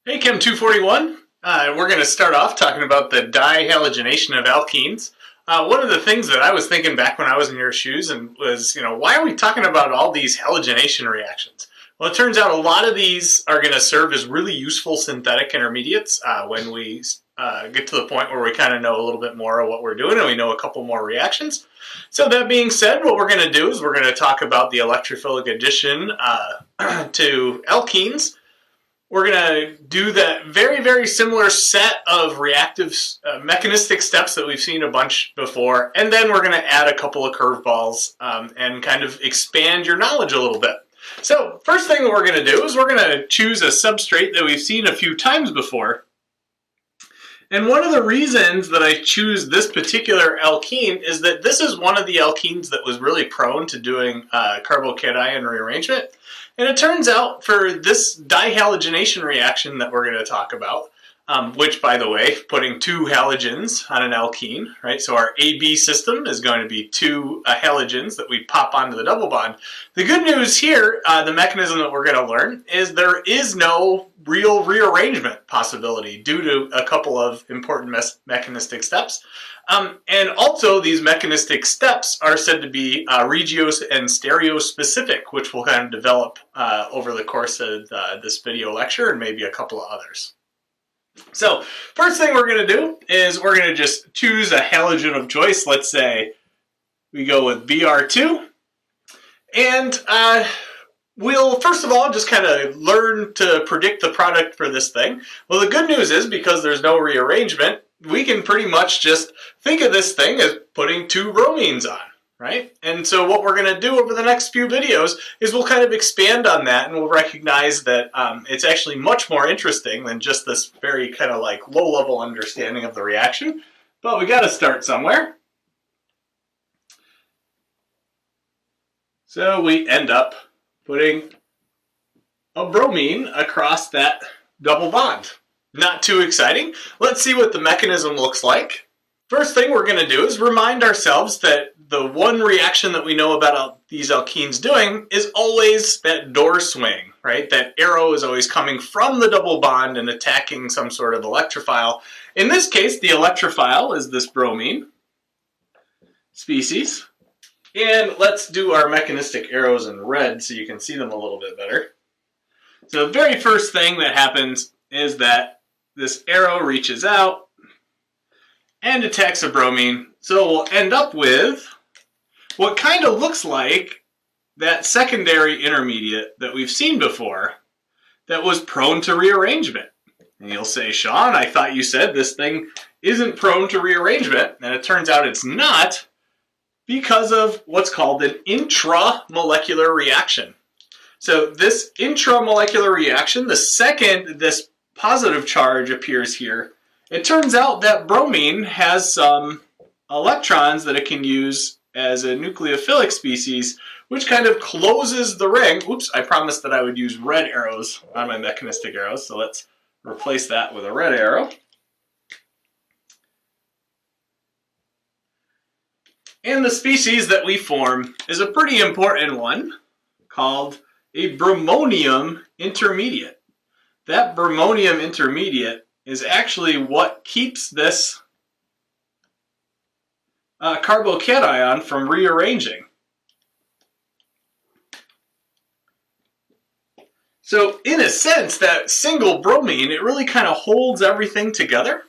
Hey, Chem 241. We're going to start off talking about the dihalogenation of alkenes. One of the things that I was thinking back when I was in your shoes and was, why are we talking about all these halogenation reactions? Well, it turns out a lot of these are going to serve as really useful synthetic intermediates when we get to the point where we kind of know a little bit more of what we're doing and we know a couple more reactions. So that being said, what we're going to do is we're going to talk about the electrophilic addition to alkenes. We're going to do that very, very similar set of reactive mechanistic steps that we've seen a bunch before, and then we're going to add a couple of curveballs and kind of expand your knowledge a little bit. So first thing that we're going to do is we're going to choose a substrate that we've seen a few times before. And one of the reasons that I choose this particular alkene is that this is one of the alkenes that was really prone to doing carbocation rearrangement. And it turns out for this dihalogenation reaction that we're going to talk about, which, by the way, putting two halogens on an alkene, right? So our AB system is going to be two halogens that we pop onto the double bond. The good news here, the mechanism that we're going to learn, is there is no real rearrangement possibility due to a couple of important mechanistic steps. And also, these mechanistic steps are said to be regio and stereospecific, which we'll kind of develop over the course of this video lecture and maybe a couple of others. So first thing we're going to do is we're going to just choose a halogen of choice. Let's say we go with Br2. And we'll first of all just kind of learn to predict the product for this thing. Well, the good news is because there's no rearrangement, we can pretty much just think of this thing as putting two bromines on, right? And so what we're going to do over the next few videos is we'll kind of expand on that, and we'll recognize that it's actually much more interesting than just this very kind of like low-level understanding of the reaction. But we got to start somewhere. So we end up putting a bromine across that double bond. Not too exciting. Let's see what the mechanism looks like. First thing we're going to do is remind ourselves that the one reaction that we know about these alkenes doing is always that door swing, right? That arrow is always coming from the double bond and attacking some sort of electrophile. In this case, the electrophile is this bromine species. And let's do our mechanistic arrows in red so you can see them a little bit better. So the very first thing that happens is that this arrow reaches out and attacks a bromine. So we'll end up with what kind of looks like that secondary intermediate that we've seen before that was prone to rearrangement. And you'll say, Sean, I thought you said this thing isn't prone to rearrangement. And it turns out it's not because of what's called an intramolecular reaction. So this intramolecular reaction, the second this positive charge appears here, it turns out that bromine has some electrons that it can use as a nucleophilic species, which kind of closes the ring. Oops, I promised that I would use red arrows on my mechanistic arrows, so let's replace that with a red arrow. And the species that we form is a pretty important one called a Bromonium Intermediate. That Bromonium Intermediate is actually what keeps this carbocation from rearranging. So in a sense, that single bromine, it really kind of holds everything together.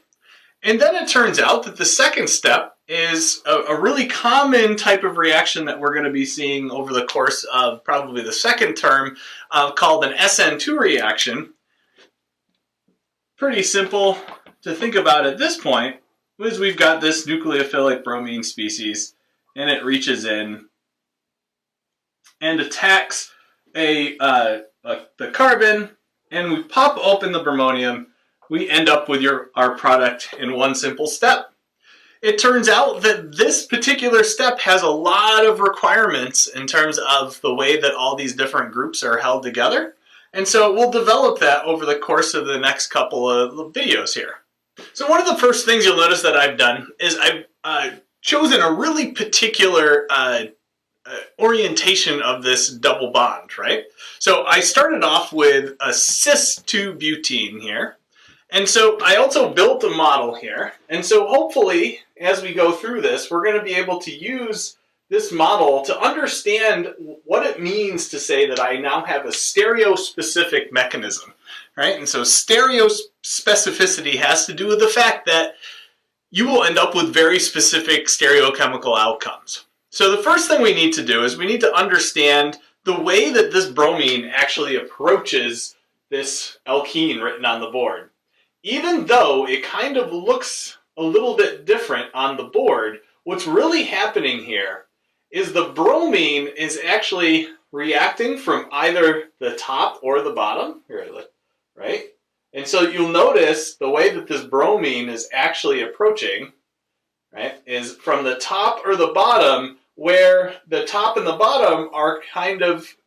And then it turns out that the second step is a really common type of reaction that we're going to be seeing over the course of probably the second term called an SN2 reaction. Pretty simple to think about at this point is we've got this nucleophilic bromine species and it reaches in and attacks the carbon, and we pop open the bromonium. We end up with our product in one simple step. It turns out that this particular step has a lot of requirements in terms of the way that all these different groups are held together. And so we'll develop that over the course of the next couple of videos here. So one of the first things you'll notice that I've done is I've chosen a really particular orientation of this double bond, right? So I started off with a cis-2-butene here. And so I also built a model here. And so hopefully, as we go through this, we're going to be able to use this model to understand what it means to say that I now have a stereospecific mechanism, right? And so stereospecificity has to do with the fact that you will end up with very specific stereochemical outcomes. So the first thing we need to do is we need to understand the way that this bromine actually approaches this alkene written on the board. Even though it kind of looks a little bit different on the board, what's really happening here is the bromine is actually reacting from either the top or the bottom, right? And so you'll notice the way that this bromine is actually approaching, right, is from the top or the bottom, where the top and the bottom are kind of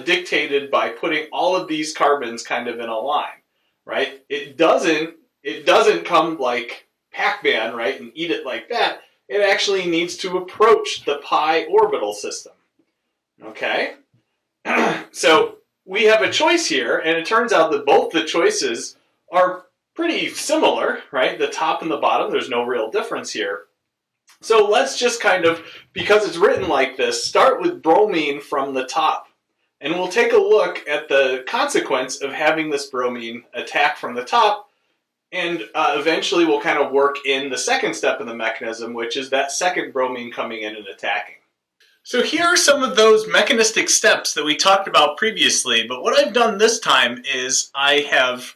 dictated by putting all of these carbons kind of in a line, right? It doesn't come like Pac-Man, right, and eat it like that. It actually needs to approach the pi orbital system, okay? So we have a choice here, and it turns out that both the choices are pretty similar, right? The top and the bottom, there's no real difference here. So let's just kind of, because it's written like this, start with bromine from the top. And we'll take a look at the consequence of having this bromine attack from the top, and eventually we'll kind of work in the second step of the mechanism, which is that second bromine coming in and attacking. So here are some of those mechanistic steps that we talked about previously, but what I've done this time is I have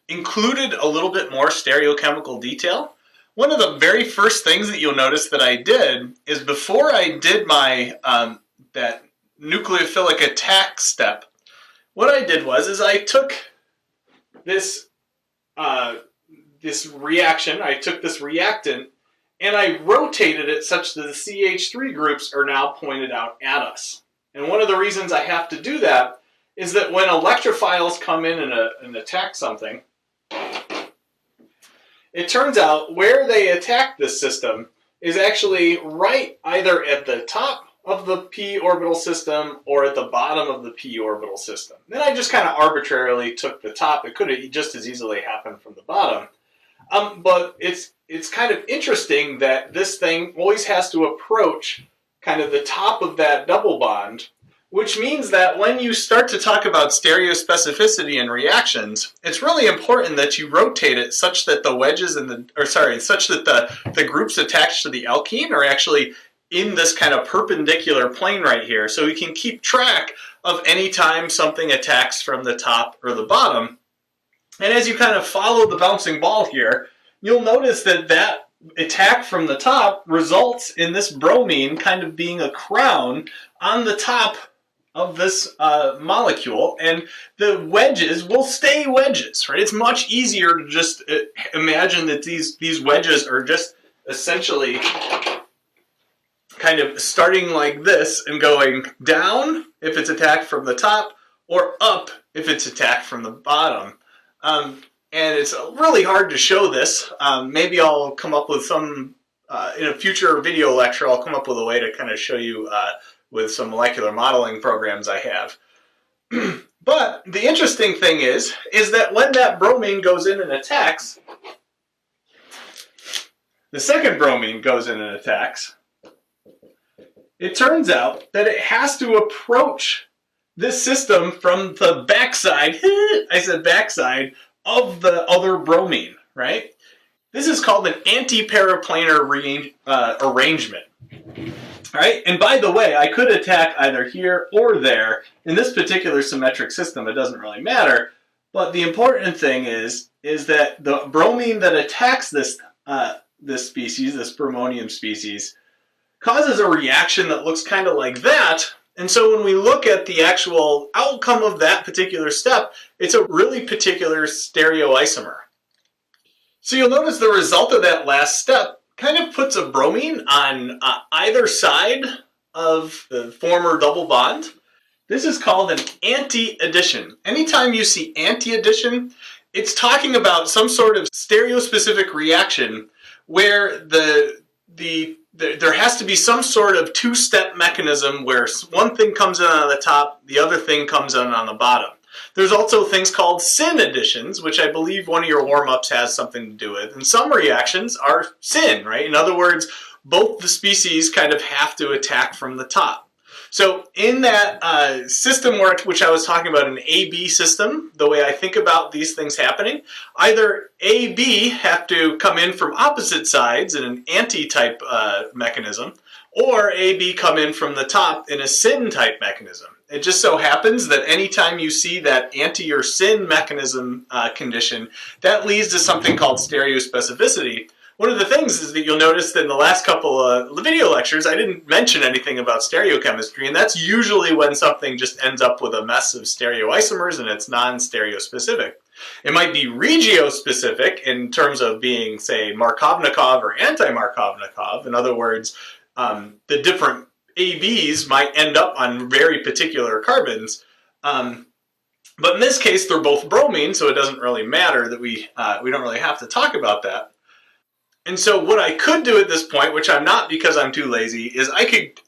included a little bit more stereochemical detail. One of the very first things that you'll notice that I did is before I did my that nucleophilic attack step, what I did was I took this this reaction, I took this reactant, and I rotated it such that the CH3 groups are now pointed out at us. And one of the reasons I have to do that is that when electrophiles come in and attack something, it turns out where they attack this system is actually right either at the top of the p orbital system or at the bottom of the p orbital system. Then I just kind of arbitrarily took the top. It could have just as easily happened from the bottom. But it's kind of interesting that this thing always has to approach kind of the top of that double bond, which means that when you start to talk about stereospecificity in reactions, it's really important that you rotate it such that the wedges such that the groups attached to the alkene are actually in this kind of perpendicular plane right here, so we can keep track of any time something attacks from the top or the bottom. And as you kind of follow the bouncing ball here, you'll notice that that attack from the top results in this bromine kind of being a crown on the top of this molecule, and the wedges will stay wedges, right? It's much easier to just imagine that these wedges are just essentially kind of starting like this and going down if it's attacked from the top, or up if it's attacked from the bottom. And it's really hard to show this. Maybe I'll come up with some, in a future video lecture, I'll come up with a way to kind of show you with some molecular modeling programs I have. But the interesting thing is that when that bromine goes in and attacks, the second bromine goes in and attacks, it turns out that it has to approach this system from the backside, I said backside, of the other bromine, right? This is called an anti-paraplanar arrangement, right? And by the way, I could attack either here or there. In this particular symmetric system, it doesn't really matter, but the important thing is that the bromine that attacks this species, this bromonium species, causes a reaction that looks kind of like that. And so when we look at the actual outcome of that particular step, it's a really particular stereoisomer. So you'll notice the result of that last step kind of puts a bromine on either side of the former double bond. This is called an anti-addition. Anytime you see anti-addition, it's talking about some sort of stereospecific reaction where the there has to be some sort of two-step mechanism where one thing comes in on the top, the other thing comes in on the bottom. There's also things called syn additions, which I believe one of your warm-ups has something to do with. And some reactions are syn, right? In other words, both the species kind of have to attack from the top. So in that system which I was talking about, an A-B system, the way I think about these things happening, either A-B have to come in from opposite sides in an anti-type mechanism, or A-B come in from the top in a syn-type mechanism. It just so happens that anytime you see that anti or syn mechanism condition, that leads to something called stereospecificity. One of the things is that you'll notice that in the last couple of video lectures, I didn't mention anything about stereochemistry, and that's usually when something just ends up with a mess of stereoisomers and it's non-stereospecific. It might be regiospecific in terms of being, say, Markovnikov or anti-Markovnikov. In other words, the different ABs might end up on very particular carbons. But in this case, they're both bromine, so it doesn't really matter that we don't really have to talk about that. And so what I could do at this point, which I'm not because I'm too lazy, is I could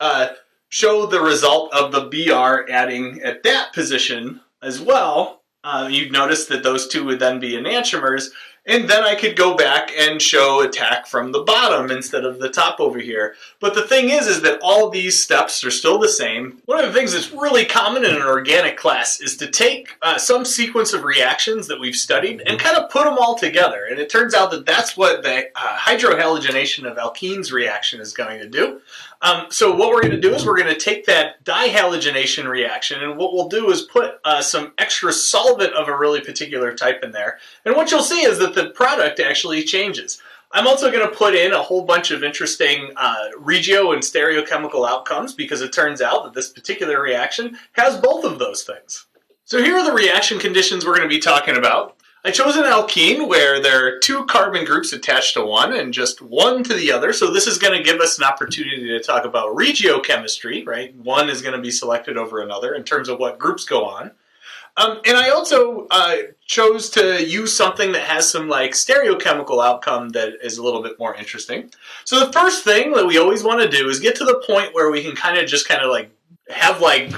show the result of the BR adding at that position as well. You'd notice that those two would then be enantiomers, and then I could go back and show attack from the bottom instead of the top over here. But the thing is that all these steps are still the same. One of the things that's really common in an organic class is to take some sequence of reactions that we've studied and kind of put them all together. And it turns out that that's what the hydrohalogenation of alkenes reaction is going to do. So what we're going to do is we're going to take that dihalogenation reaction, and what we'll do is put some extra solvent of a really particular type in there. And what you'll see is that the product actually changes. I'm also going to put in a whole bunch of interesting regio and stereochemical outcomes, because it turns out that this particular reaction has both of those things. So here are the reaction conditions we're going to be talking about. I chose an alkene where there are two carbon groups attached to one and just one to the other. So this is going to give us an opportunity to talk about regiochemistry, right? One is going to be selected over another in terms of what groups go on. And I also chose to use something that has some like stereochemical outcome that is a little bit more interesting. So the first thing that we always want to do is get to the point where we can kind of like have like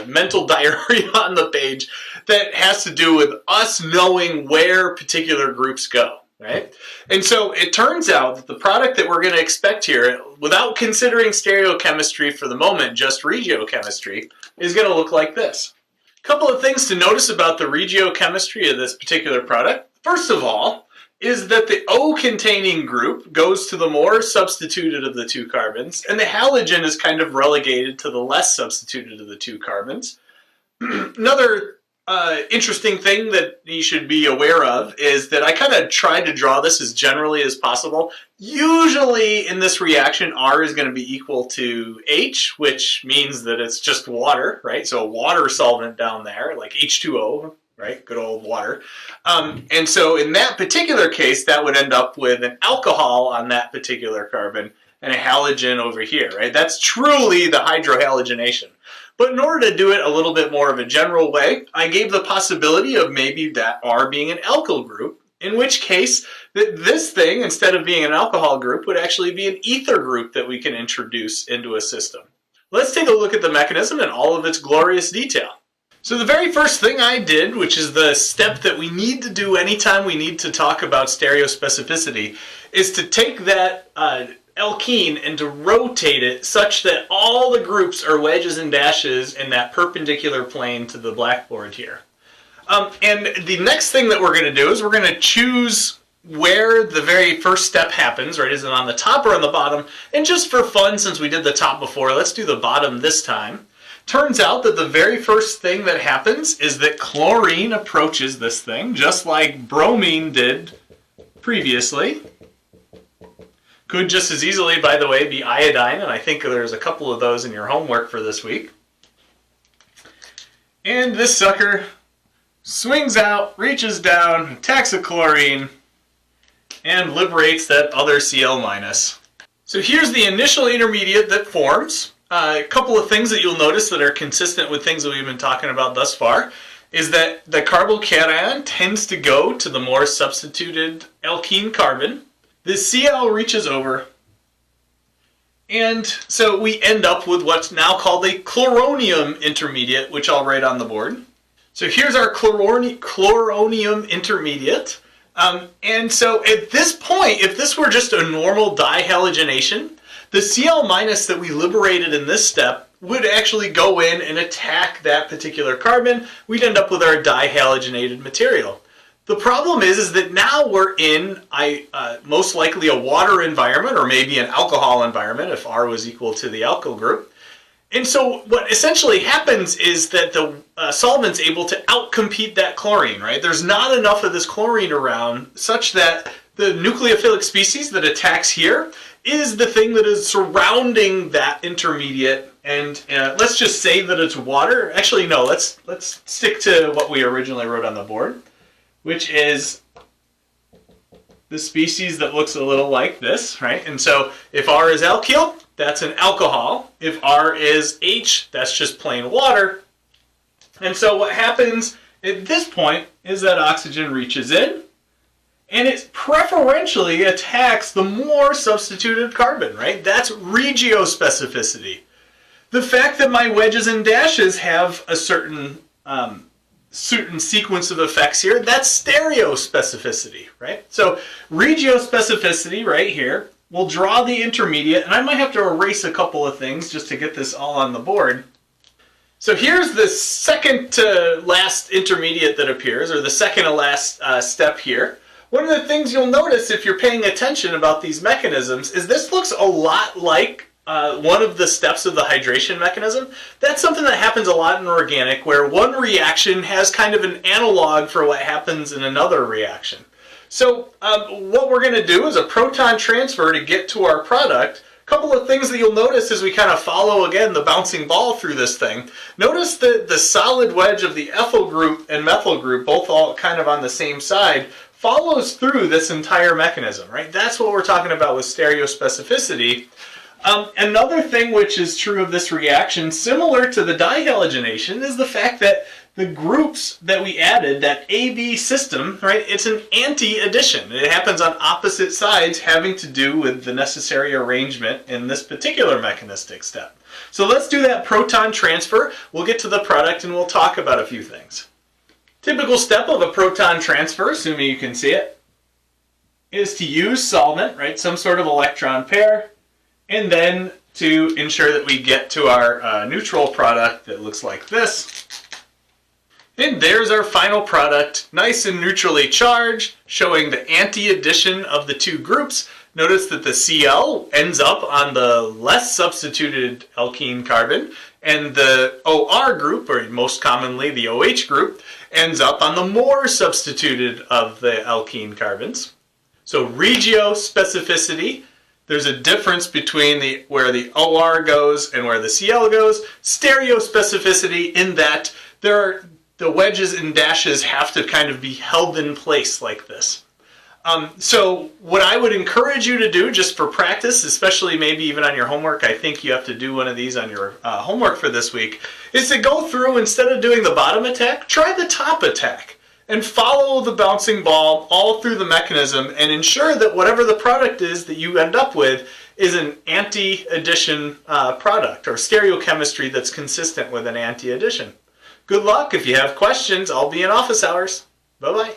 mental diarrhea on the page that has to do with us knowing where particular groups go, right? And so it turns out that the product that we're going to expect here, without considering stereochemistry for the moment, just regiochemistry, is going to look like this. A couple of things to notice about the regiochemistry of this particular product. First of all, is that the O-containing group goes to the more substituted of the two carbons, and the halogen is kind of relegated to the less substituted of the two carbons. Another interesting thing that you should be aware of is that I kind of tried to draw this as generally as possible. Usually in this reaction, R is going to be equal to H, which means that it's just water, right? So a water solvent down there, like H2O, right? Good old water. And so in that particular case, that would end up with an alcohol on that particular carbon and a halogen over here, right? That's truly the hydrohalogenation. But in order to do it a little bit more of a general way, I gave the possibility of maybe that R being an alkyl group, in which case that this thing, instead of being an alcohol group, would actually be an ether group that we can introduce into a system. Let's take a look at the mechanism in all of its glorious detail. So the very first thing I did, which is the step that we need to do anytime we need to talk about stereospecificity, is to take that alkene and to rotate it such that all the groups are wedges and dashes in that perpendicular plane to the blackboard here. And the next thing that we're going to do is we're going to choose where the very first step happens, right? Is it on the top or on the bottom? And just for fun, since we did the top before, let's do the bottom this time. Turns out that the very first thing that happens is that chlorine approaches this thing, just like bromine did previously. Could just as easily, by the way, be iodine, and I think there's a couple of those in your homework for this week. And this sucker swings out, reaches down, attacks a chlorine, and liberates that other Cl-. So here's the initial intermediate that forms. A couple of things that you'll notice that are consistent with things that we've been talking about thus far is that the carbocation tends to go to the more substituted alkene carbon. The Cl reaches over And so we end up with what's now called a chloronium intermediate, which I'll write on the board. So here's our chloronium intermediate. And so at this point, if this were just a normal dihalogenation, the Cl- that we liberated in this step would actually go in and attack that particular carbon. We'd end up with our dihalogenated material. The problem is that now we're in most likely a water environment, or maybe an alcohol environment if R was equal to the alkyl group. And so what essentially happens is that the solvent's able to outcompete that chlorine, right? There's not enough of this chlorine around such that the nucleophilic species that attacks here is the thing that is surrounding that intermediate. And let's just say that it's water. Actually, no, let's stick to what we originally wrote on the board, which is the species that looks a little like this, right? And so if R is alkyl, that's an alcohol. If R is H, that's just plain water. And so what happens at this point is that oxygen reaches in, and it preferentially attacks the more substituted carbon, right? That's Regio Specificity. The fact that my wedges and dashes have a certain sequence of effects here, that's stereospecificity, right? So Regio Specificity right here will draw the intermediate, and I might have to erase a couple of things just to get this all on the board. So here's the second to last intermediate that appears, or the second to last step here. One of the things you'll notice if you're paying attention about these mechanisms is this looks a lot like one of the steps of the hydration mechanism. That's something that happens a lot in organic, where one reaction has kind of an analog for what happens in another reaction. So what we're going to do is a proton transfer to get to our product. A couple of things that you'll notice as we kind of follow, again, the bouncing ball through this thing. Notice that the solid wedge of the ethyl group and methyl group, both all kind of on the same side, follows through this entire mechanism, right? That's what we're talking about with stereospecificity. Another thing which is true of this reaction, similar to the dihalogenation, is the fact that the groups that we added, that AB system, right, it's an anti-addition. It happens on opposite sides, having to do with the necessary arrangement in this particular mechanistic step. So let's do that proton transfer. We'll get to the product and we'll talk about a few things. Typical step of a proton transfer, assuming you can see it, is to use solvent, right, some sort of electron pair, and then to ensure that we get to our neutral product that looks like this. And there's our final product, nice and neutrally charged, showing the anti-addition of the two groups. Notice that the Cl ends up on the less substituted alkene carbon, and the OR group, or most commonly the OH group, ends up on the more substituted of the alkene carbons. So Regio Specificity, there's a difference between where the OR goes and where the Cl goes. Stereospecificity in that the wedges and dashes have to kind of be held in place like this. So what I would encourage you to do just for practice, especially maybe even on your homework, I think you have to do one of these on your homework for this week, is to go through, instead of doing the bottom attack, try the top attack and follow the bouncing ball all through the mechanism and ensure that whatever the product is that you end up with is an anti-addition product, or stereochemistry that's consistent with an anti-addition. Good luck. If you have questions, I'll be in office hours. Bye-bye.